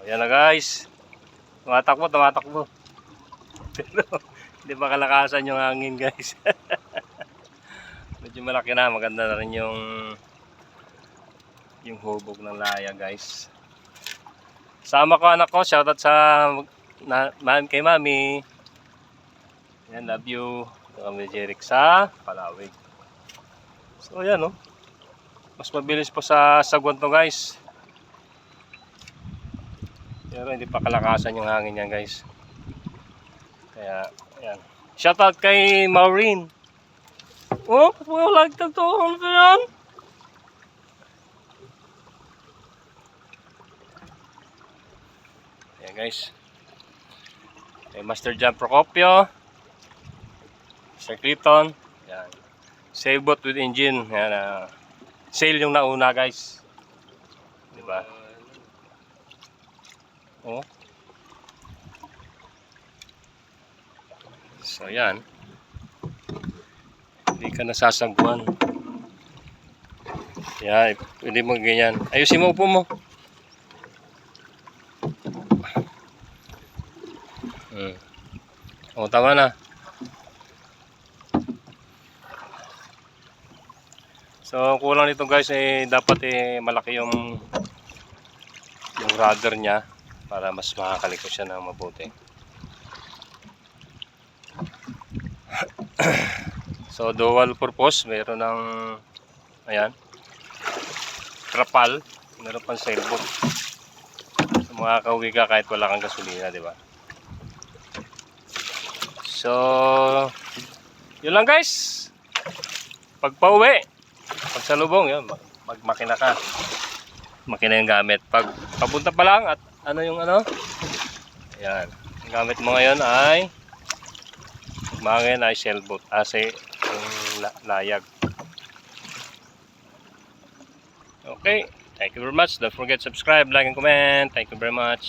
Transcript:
Ayan na guys. Tumatakbo. Pero hindi pa kalakasan yung hangin guys. Medyo malaki na. Maganda na rin yung hubog ng laya guys. Sama ko anak ko. Shoutout sa kay mami. Ayan, love you. Ito kami Jeric sa Palawig. So ayan oh. Mas mabilis po sa sagwan to guys. Pero hindi pa kalakasan yung hangin yan guys. Kaya ayan. Shoutout kay Maureen. Oh, wala like to ano yan? Ayan guys. Kay Master John Procopio. Sir Clayton. Ayan. Sailboat with engine. Ayan, sail yung nauna guys. Diba? Oh. So yan. Hindi ka nasasagwan. Yan, pwede mo ganyan. Ayusin mo upo mo. O, tama na. So, kulang nito guys dapat malaki yung rudder niya para mas makakaliko siya ng mabuti. So, dual purpose, meron ng ayan, trapal, meron pang sailboat. So, makakauwi ka kahit wala kang gasolina, di ba? So, yun lang guys. Pagpauwi, pagsalubong, yun, magmakina ka. Makina yung gamit. Pag papunta pa lang at ano yung ano? Ayan. Ang gamit mo ngayon ay magmangin ay sailboat. Kasi yung layag. Okay. Thank you very much. Don't forget to subscribe, like, and comment. Thank you very much.